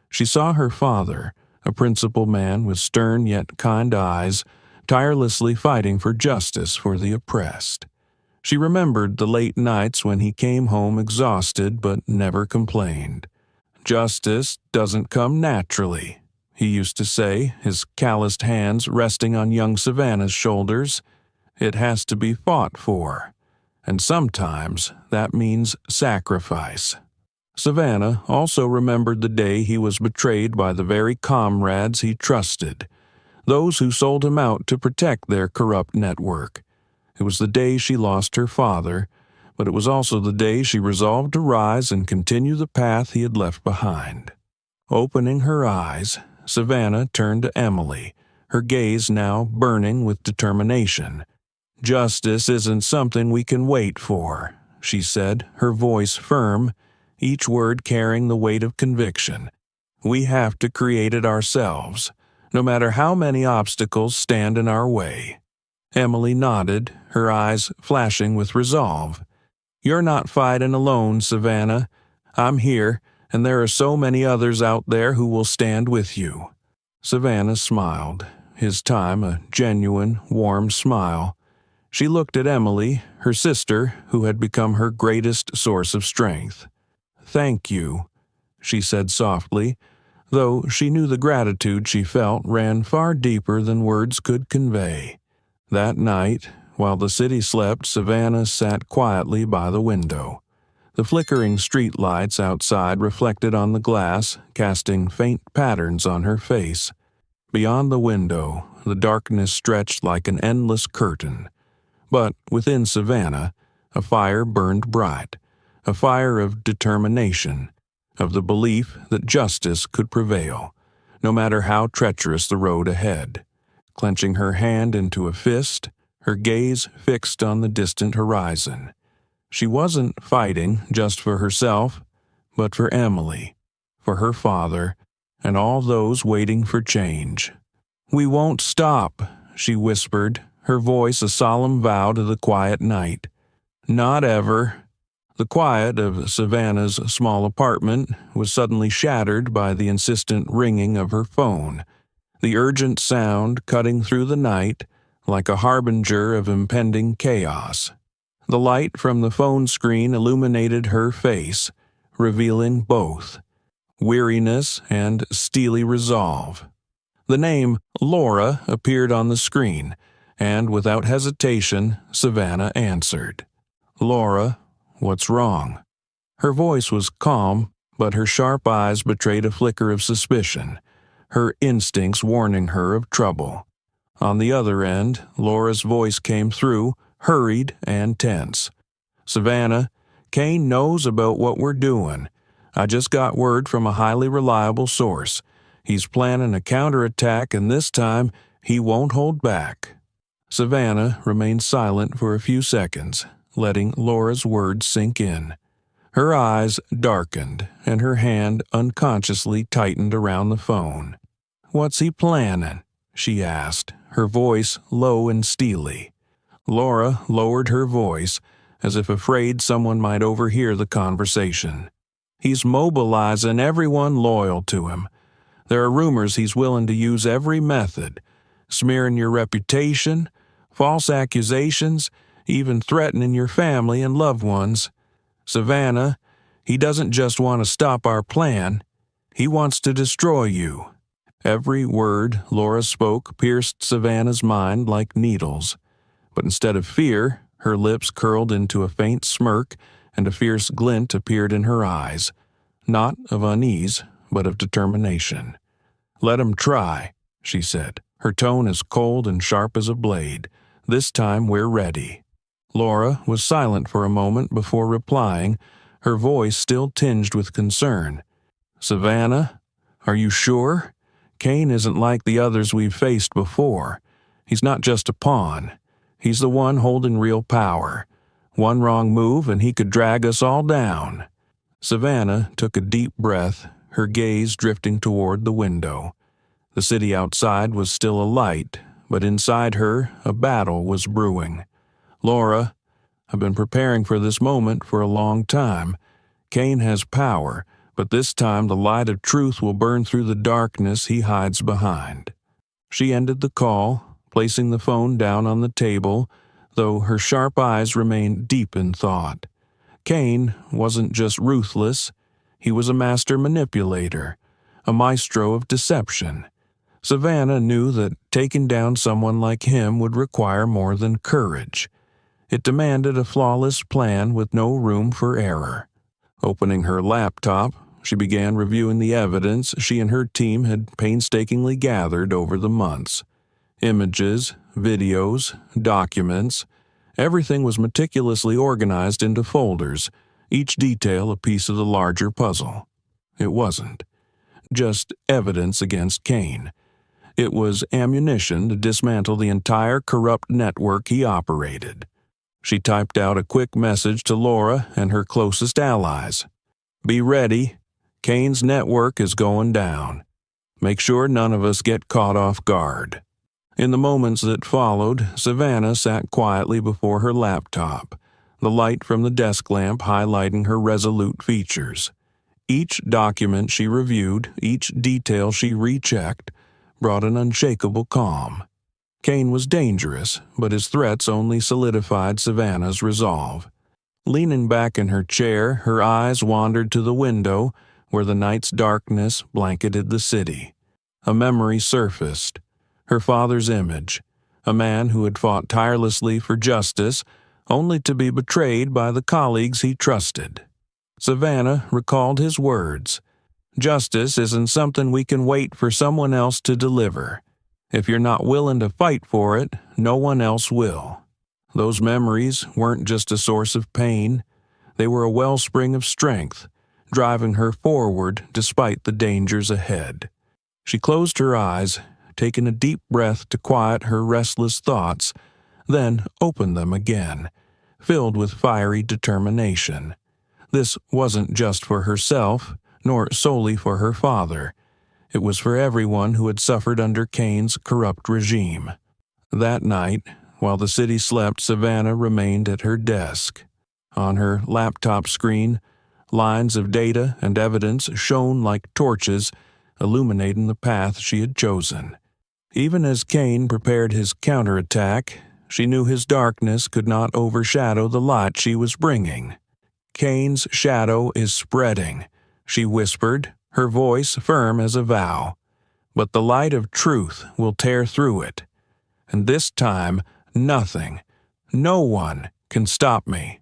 She saw her father, a principled man with stern yet kind eyes, tirelessly fighting for justice for the oppressed. She remembered the late nights when he came home exhausted but never complained. "Justice doesn't come naturally," he used to say, his calloused hands resting on young Savannah's shoulders. "It has to be fought for, and sometimes that means sacrifice." Savannah also remembered the day he was betrayed by the very comrades he trusted, those who sold him out to protect their corrupt network. It was the day she lost her father, but it was also the day she resolved to rise and continue the path he had left behind. Opening her eyes, Savannah turned to Emily, her gaze now burning with determination. "Justice isn't something we can wait for," she said, her voice firm, each word carrying the weight of conviction. "We have to create it ourselves, no matter how many obstacles stand in our way." Emily nodded, her eyes flashing with resolve. "You're not fighting alone, Savannah. I'm here, and there are so many others out there who will stand with you." Savannah smiled, his time a genuine, warm smile. She looked at Emily, her sister, who had become her greatest source of strength. "Thank you," she said softly, though she knew the gratitude she felt ran far deeper than words could convey. That night, while the city slept, Savannah sat quietly by the window. The flickering street lights outside reflected on the glass, casting faint patterns on her face. Beyond the window, the darkness stretched like an endless curtain. But within Savannah, a fire burned bright, a fire of determination, of the belief that justice could prevail, no matter how treacherous the road ahead. Clenching her hand into a fist, her gaze fixed on the distant horizon. She wasn't fighting just for herself, but for Emily, for her father, and all those waiting for change. "We won't stop," she whispered, her voice a solemn vow to the quiet night. "Not ever." The quiet of Savannah's small apartment was suddenly shattered by the insistent ringing of her phone, the urgent sound cutting through the night like a harbinger of impending chaos. The light from the phone screen illuminated her face, revealing both weariness and steely resolve. The name Laura appeared on the screen, and without hesitation, Savannah answered. "Laura, what's wrong?" Her voice was calm, but her sharp eyes betrayed a flicker of suspicion, her instincts warning her of trouble. On the other end, Laura's voice came through, hurried and tense. "Savannah, Kane knows about what we're doing. I just got word from a highly reliable source. He's planning a counterattack, and this time he won't hold back." Savannah remained silent for a few seconds, letting Laura's words sink in. Her eyes darkened, and her hand unconsciously tightened around the phone. "What's he planning?" she asked, her voice low and steely. Laura lowered her voice, as if afraid someone might overhear the conversation. "He's mobilizing everyone loyal to him. There are rumors he's willing to use every method, smearing your reputation, false accusations, even threatening your family and loved ones. Savannah, he doesn't just want to stop our plan, he wants to destroy you." Every word Laura spoke pierced Savannah's mind like needles. But instead of fear, her lips curled into a faint smirk, and a fierce glint appeared in her eyes, not of unease, but of determination. "Let him try," she said, her tone as cold and sharp as a blade. "This time we're ready." Laura was silent for a moment before replying, her voice still tinged with concern. "Savannah, are you sure? Kane isn't like the others we've faced before. He's not just a pawn. He's the one holding real power. One wrong move and he could drag us all down." Savannah took a deep breath, her gaze drifting toward the window. The city outside was still alight, but inside her a battle was brewing. "Laura, I've been preparing for this moment for a long time. Kane has power, but this time the light of truth will burn through the darkness he hides behind." She ended the call, placing the phone down on the table, though her sharp eyes remained deep in thought. Kane wasn't just ruthless, he was a master manipulator, a maestro of deception. Savannah knew that taking down someone like him would require more than courage. It demanded a flawless plan with no room for error. Opening her laptop, she began reviewing the evidence she and her team had painstakingly gathered over the months. Images, videos, documents, everything was meticulously organized into folders, each detail a piece of the larger puzzle. It wasn't just evidence against Kane. It was ammunition to dismantle the entire corrupt network he operated. She typed out a quick message to Laura and her closest allies. "Be ready. Kane's network is going down. Make sure none of us get caught off guard." In the moments that followed, Savannah sat quietly before her laptop, the light from the desk lamp highlighting her resolute features. Each document she reviewed, each detail she rechecked, brought an unshakable calm. Kane was dangerous, but his threats only solidified Savannah's resolve. Leaning back in her chair, her eyes wandered to the window where the night's darkness blanketed the city. A memory surfaced. Her father's image, a man who had fought tirelessly for justice, only to be betrayed by the colleagues he trusted. Savannah recalled his words, "Justice isn't something we can wait for someone else to deliver. If you're not willing to fight for it, no one else will." Those memories weren't just a source of pain. They were a wellspring of strength, driving her forward despite the dangers ahead. She closed her eyes, taking a deep breath to quiet her restless thoughts, then opened them again, filled with fiery determination. This wasn't just for herself, nor solely for her father. It was for everyone who had suffered under Kane's corrupt regime. That night, while the city slept, Savannah remained at her desk. On her laptop screen, lines of data and evidence shone like torches, illuminating the path she had chosen. Even as Kane prepared his counterattack, she knew his darkness could not overshadow the light she was bringing. "Kane's shadow is spreading," she whispered, her voice firm as a vow. "But the light of truth will tear through it. And this time, nothing, no one can stop me."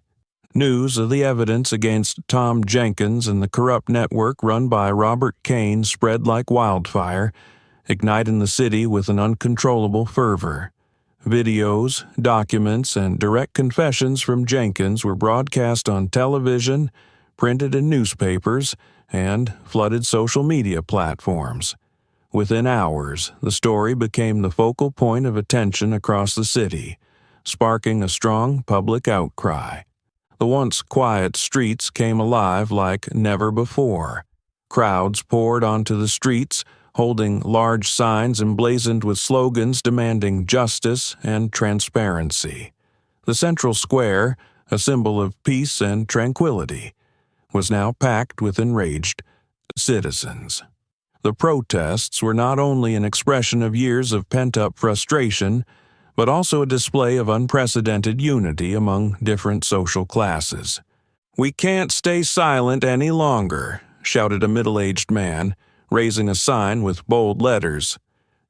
News of the evidence against Tom Jenkins and the corrupt network run by Robert Kane spread like wildfire, igniting the city with an uncontrollable fervor. Videos, documents, and direct confessions from Jenkins were broadcast on television, printed in newspapers, and flooded social media platforms. Within hours, the story became the focal point of attention across the city, sparking a strong public outcry. The once quiet streets came alive like never before. Crowds poured onto the streets, holding large signs emblazoned with slogans demanding justice and transparency. The central square, a symbol of peace and tranquility, was now packed with enraged citizens. The protests were not only an expression of years of pent-up frustration, but also a display of unprecedented unity among different social classes. "We can't stay silent any longer," shouted a middle-aged man, raising a sign with bold letters.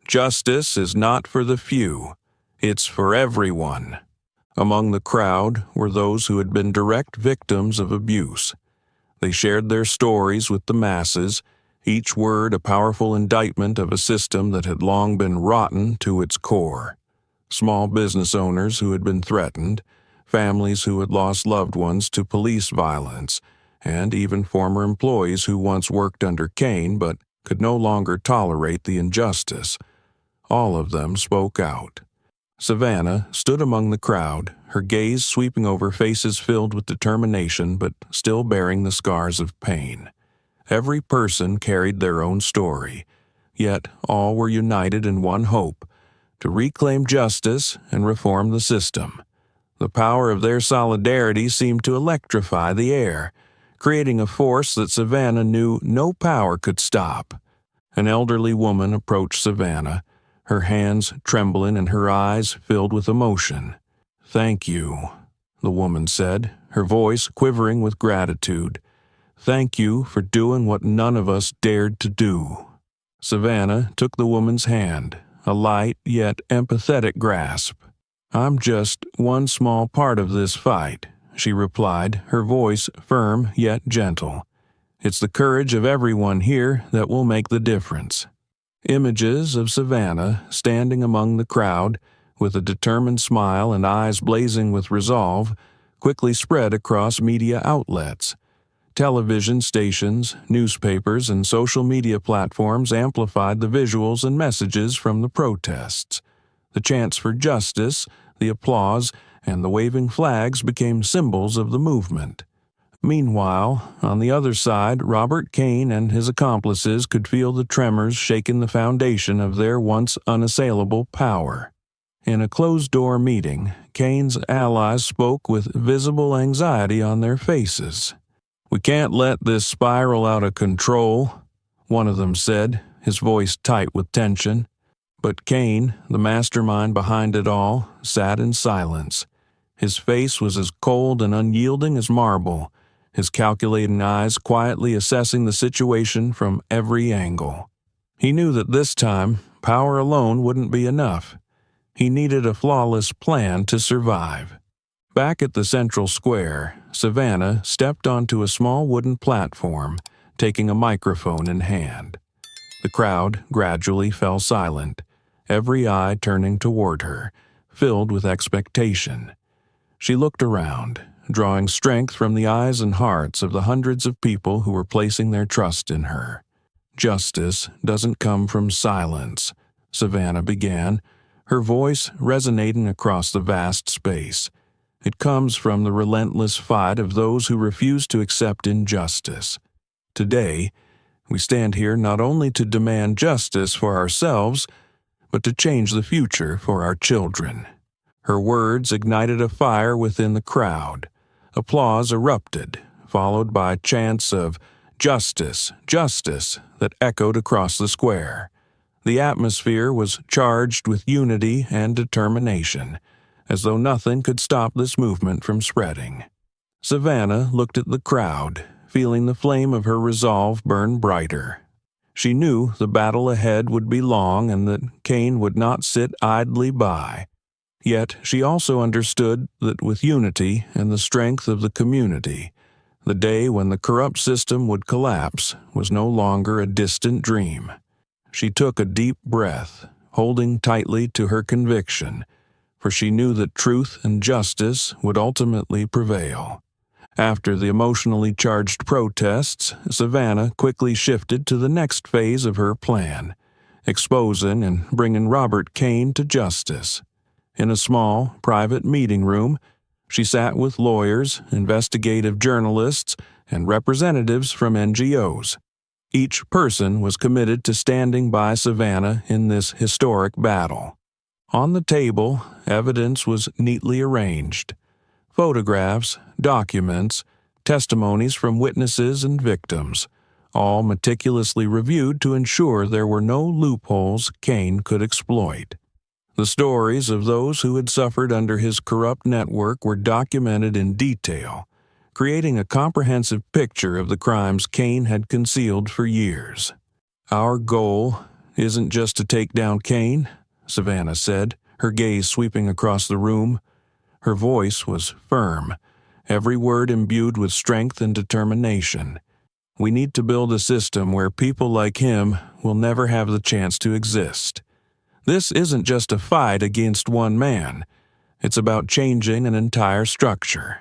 "Justice is not for the few, it's for everyone." Among the crowd were those who had been direct victims of abuse. They shared their stories with the masses, each word a powerful indictment of a system that had long been rotten to its core. Small business owners who had been threatened, families who had lost loved ones to police violence, and even former employees who once worked under Kane but could no longer tolerate the injustice. All of them spoke out. Savannah stood among the crowd, her gaze sweeping over faces filled with determination but still bearing the scars of pain. Every person carried their own story, yet all were united in one hope: to reclaim justice and reform the system. The power of their solidarity seemed to electrify the air, creating a force that Savannah knew no power could stop. An elderly woman approached Savannah, her hands trembling and her eyes filled with emotion. "Thank you," the woman said, her voice quivering with gratitude. "Thank you for doing what none of us dared to do." Savannah took the woman's hand, a light yet empathetic grasp. "I'm just one small part of this fight," she replied, her voice firm yet gentle. "It's the courage of everyone here that will make the difference." Images of Savannah standing among the crowd, with a determined smile and eyes blazing with resolve, quickly spread across media outlets. Television stations, newspapers, and social media platforms amplified the visuals and messages from the protests. The chants for justice, the applause, and the waving flags became symbols of the movement. Meanwhile, on the other side, Robert Kane and his accomplices could feel the tremors shaking the foundation of their once unassailable power. In a closed-door meeting, Kane's allies spoke with visible anxiety on their faces. "We can't let this spiral out of control," one of them said, his voice tight with tension. But Kane, the mastermind behind it all, sat in silence. His face was as cold and unyielding as marble, his calculating eyes quietly assessing the situation from every angle. He knew that this time, power alone wouldn't be enough. He needed a flawless plan to survive. Back at the central square, Savannah stepped onto a small wooden platform, taking a microphone in hand. The crowd gradually fell silent, every eye turning toward her, filled with expectation. She looked around, drawing strength from the eyes and hearts of the hundreds of people who were placing their trust in her. "Justice doesn't come from silence," Savannah began, her voice resonating across the vast space. "It comes from the relentless fight of those who refuse to accept injustice. Today, we stand here not only to demand justice for ourselves, but to change the future for our children." Her words ignited a fire within the crowd. Applause erupted, followed by chants of "Justice, justice," that echoed across the square. The atmosphere was charged with unity and determination, as though nothing could stop this movement from spreading. Savannah looked at the crowd, feeling the flame of her resolve burn brighter. She knew the battle ahead would be long and that Kane would not sit idly by. Yet she also understood that with unity and the strength of the community, the day when the corrupt system would collapse was no longer a distant dream. She took a deep breath, holding tightly to her conviction, for she knew that truth and justice would ultimately prevail. After the emotionally charged protests, Savannah quickly shifted to the next phase of her plan, exposing and bringing Robert Kane to justice. In a small, private meeting room, she sat with lawyers, investigative journalists, and representatives from NGOs. Each person was committed to standing by Savannah in this historic battle. On the table, evidence was neatly arranged. Photographs, documents, testimonies from witnesses and victims, all meticulously reviewed to ensure there were no loopholes Kane could exploit. The stories of those who had suffered under his corrupt network were documented in detail, creating a comprehensive picture of the crimes Kane had concealed for years. "Our goal isn't just to take down Kane," Savannah said, her gaze sweeping across the room. Her voice was firm, every word imbued with strength and determination. "We need to build a system where people like him will never have the chance to exist. This isn't just a fight against one man. It's about changing an entire structure."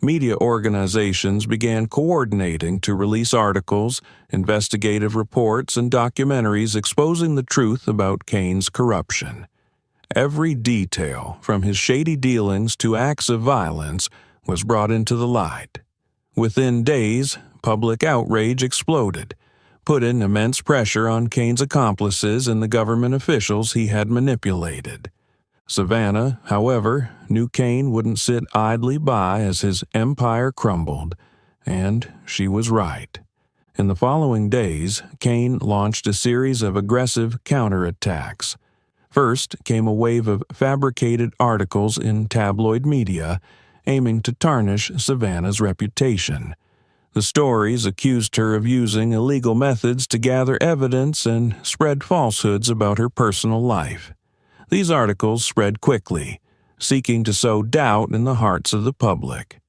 Media organizations began coordinating to release articles, investigative reports, and documentaries exposing the truth about Kane's corruption. Every detail, from his shady dealings to acts of violence, was brought into the light. Within days, public outrage exploded, putting immense pressure on Kane's accomplices and the government officials he had manipulated. Savannah, however, knew Kane wouldn't sit idly by as his empire crumbled, and she was right. In the following days, Kane launched a series of aggressive counterattacks. First came a wave of fabricated articles in tabloid media, aiming to tarnish Savannah's reputation. The stories accused her of using illegal methods to gather evidence and spread falsehoods about her personal life. These articles spread quickly, seeking to sow doubt in the hearts of the public.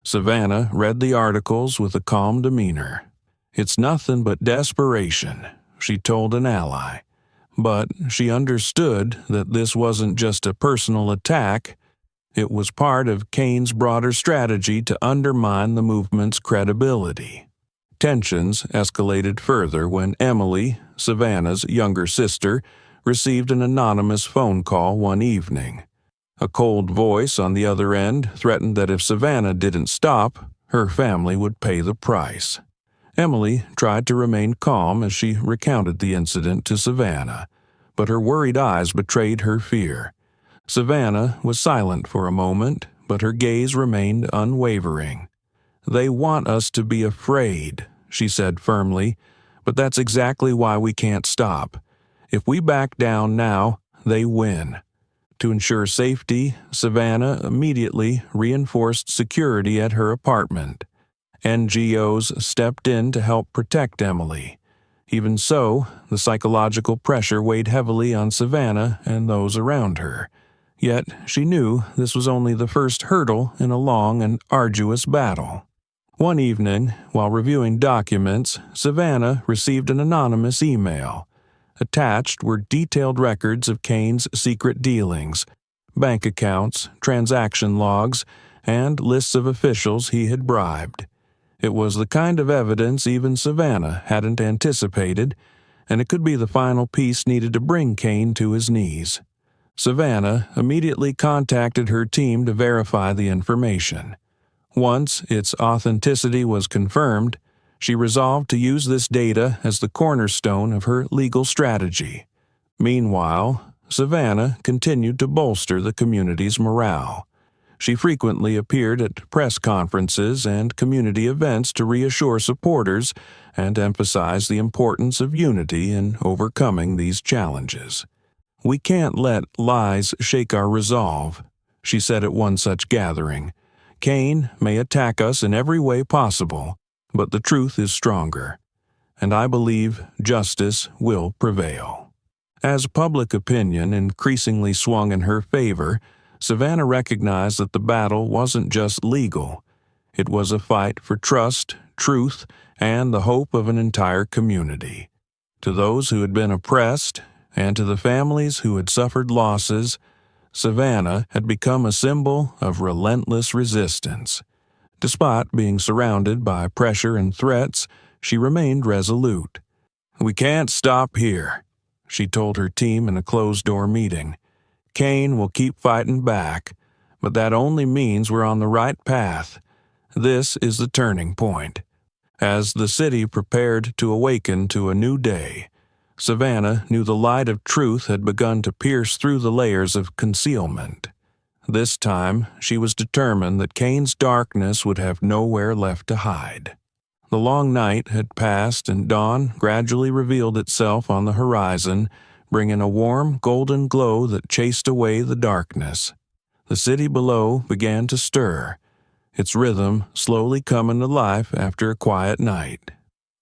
Savannah read the articles with a calm demeanor. "It's nothing but desperation," she told an ally. But she understood that this wasn't just a personal attack. It was part of Kane's broader strategy to undermine the movement's credibility. Tensions escalated further when Emily, Savannah's younger sister, received an anonymous phone call one evening. A cold voice on the other end threatened that if Savannah didn't stop, her family would pay the price. Emily tried to remain calm as she recounted the incident to Savannah, but her worried eyes betrayed her fear. Savannah was silent for a moment, but her gaze remained unwavering. "They want us to be afraid," she said firmly, "but that's exactly why we can't stop. If we back down now, they win. To ensure safety, Savannah immediately reinforced security at her apartment. NGOs stepped in to help protect Emily. Even so, the psychological pressure weighed heavily on Savannah and those around her. Yet she knew this was only the first hurdle in a long and arduous battle. One evening, while reviewing documents, Savannah received an anonymous email. Attached were detailed records of Kane's secret dealings, bank accounts, transaction logs, and lists of officials he had bribed. It was the kind of evidence even Savannah hadn't anticipated, and it could be the final piece needed to bring Kane to his knees. Savannah immediately contacted her team to verify the information. Once its authenticity was confirmed, she resolved to use this data as the cornerstone of her legal strategy. Meanwhile, Savannah continued to bolster the community's morale. She frequently appeared at press conferences and community events to reassure supporters and emphasize the importance of unity in overcoming these challenges. "We can't let lies shake our resolve," she said at one such gathering. "Kane may attack us in every way possible, but the truth is stronger, and I believe justice will prevail." As public opinion increasingly swung in her favor, Savannah recognized that the battle wasn't just legal. It was a fight for trust, truth, and the hope of an entire community. To those who had been oppressed, and to the families who had suffered losses, Savannah had become a symbol of relentless resistance. Despite being surrounded by pressure and threats, she remained resolute. "We can't stop here," she told her team in a closed-door meeting. "Kane will keep fighting back, but that only means we're on the right path. This is the turning point." As the city prepared to awaken to a new day, Savannah knew the light of truth had begun to pierce through the layers of concealment. This time, she was determined that Kane's darkness would have nowhere left to hide. The long night had passed and dawn gradually revealed itself on the horizon, bringing a warm, golden glow that chased away the darkness. The city below began to stir, its rhythm slowly coming to life after a quiet night.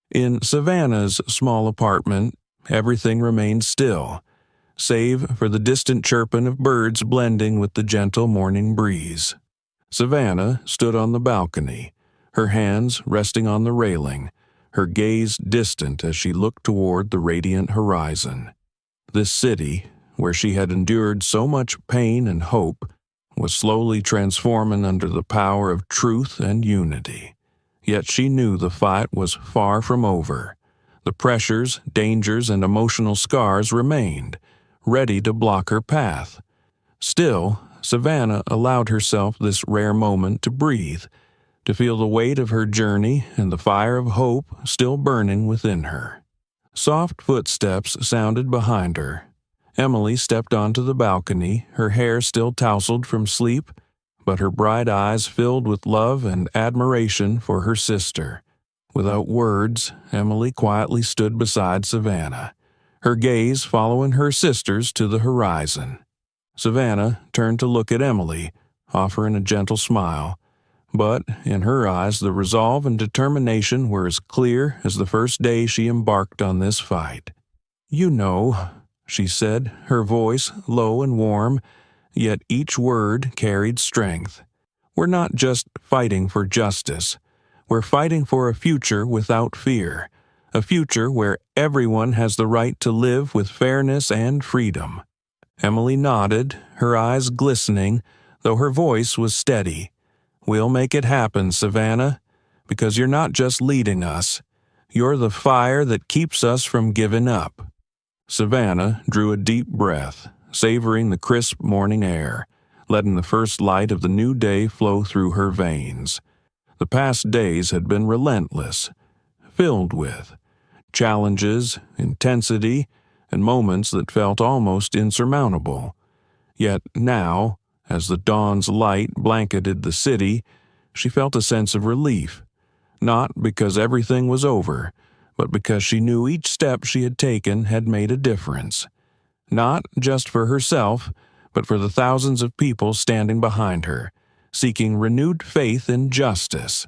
In Savannah's small apartment, everything remained still, save for the distant chirping of birds blending with the gentle morning breeze. Savannah stood on the balcony, her hands resting on the railing, her gaze distant as she looked toward the radiant horizon. This city, where she had endured so much pain and hope, was slowly transforming under the power of truth and unity. Yet she knew the fight was far from over. The pressures, dangers, and emotional scars remained, ready to block her path. Still, Savannah allowed herself this rare moment to breathe, to feel the weight of her journey and the fire of hope still burning within her. Soft footsteps sounded behind her. Emily stepped onto the balcony, her hair still tousled from sleep, but her bright eyes filled with love and admiration for her sister. Without words, Emily quietly stood beside Savannah, her gaze following her sister's to the horizon. Savannah turned to look at Emily, offering a gentle smile, but in her eyes the resolve and determination were as clear as the first day she embarked on this fight. "You know," she said, her voice low and warm, yet each word carried strength. "We're not just fighting for justice. We're fighting for a future without fear, a future where everyone has the right to live with fairness and freedom." Emily nodded, her eyes glistening, though her voice was steady. "We'll make it happen, Savannah, because you're not just leading us. You're the fire that keeps us from giving up." Savannah drew a deep breath, savoring the crisp morning air, letting the first light of the new day flow through her veins. The past days had been relentless, filled with challenges, intensity, and moments that felt almost insurmountable. Yet now, as the dawn's light blanketed the city, she felt a sense of relief, not because everything was over, but because she knew each step she had taken had made a difference. Not just for herself, but for the thousands of people standing behind her, seeking renewed faith in justice.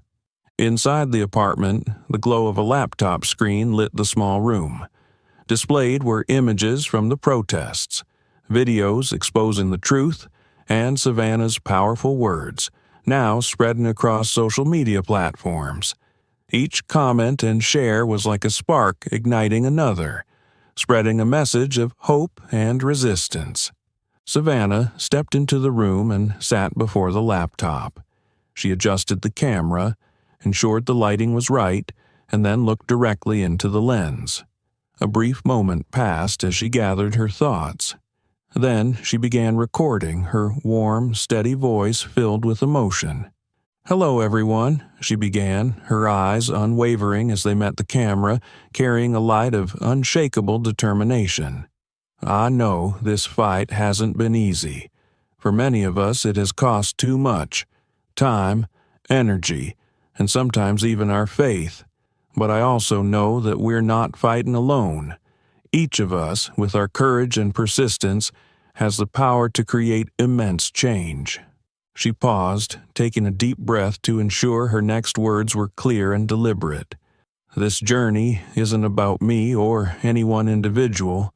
Inside the apartment, the glow of a laptop screen lit the small room. Displayed were images from the protests, videos exposing the truth, and Savannah's powerful words, now spreading across social media platforms. Each comment and share was like a spark igniting another, spreading a message of hope and resistance. Savannah stepped into the room and sat before the laptop. She adjusted the camera, ensured the lighting was right, and then looked directly into the lens. A brief moment passed as she gathered her thoughts. Then she began recording, her warm, steady voice filled with emotion. "Hello, everyone," she began, her eyes unwavering as they met the camera, carrying a light of unshakable determination. "I know this fight hasn't been easy. For many of us, it has cost too much time, energy, and sometimes even our faith. But I also know that we're not fighting alone. Each of us, with our courage and persistence, has the power to create immense change." She paused, taking a deep breath to ensure her next words were clear and deliberate. "This journey isn't about me or any one individual.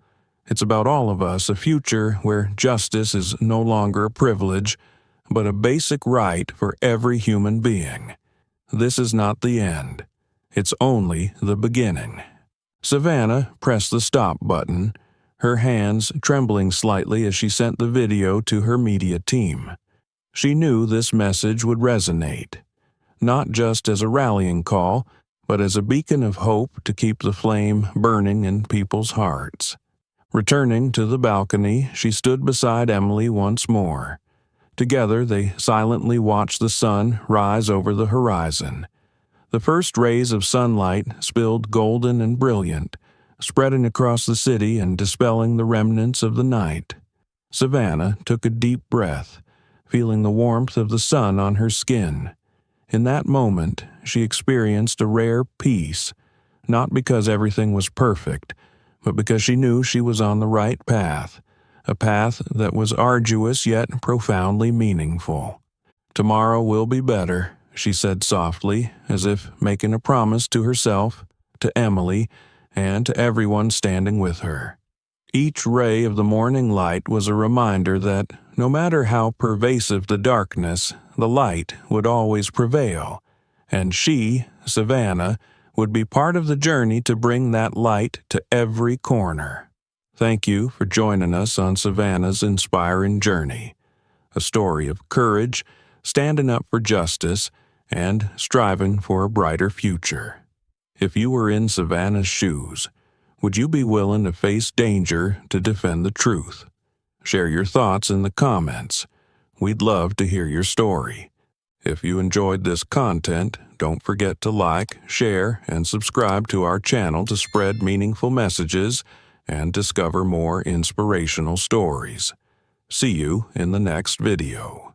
It's about all of us, a future where justice is no longer a privilege, but a basic right for every human being. This is not the end. It's only the beginning." Savannah pressed the stop button, her hands trembling slightly as she sent the video to her media team. She knew this message would resonate, not just as a rallying call, but as a beacon of hope to keep the flame burning in people's hearts. Returning to the balcony, she stood beside Emily once more. Together, they silently watched the sun rise over the horizon. The first rays of sunlight spilled golden and brilliant, spreading across the city and dispelling the remnants of the night. Savannah took a deep breath, feeling the warmth of the sun on her skin. In that moment, she experienced a rare peace, not because everything was perfect, but because she knew she was on the right path, a path that was arduous yet profoundly meaningful. "Tomorrow will be better," she said softly, as if making a promise to herself, to Emily, and to everyone standing with her. Each ray of the morning light was a reminder that, no matter how pervasive the darkness, the light would always prevail, and she, Savannah, would be part of the journey to bring that light to every corner. Thank you for joining us on Savannah's inspiring journey, a story of courage, standing up for justice, and striving for a brighter future. If you were in Savannah's shoes, would you be willing to face danger to defend the truth? Share your thoughts in the comments. We'd love to hear your story. If you enjoyed this content, don't forget to like, share, and subscribe to our channel to spread meaningful messages and discover more inspirational stories. See you in the next video.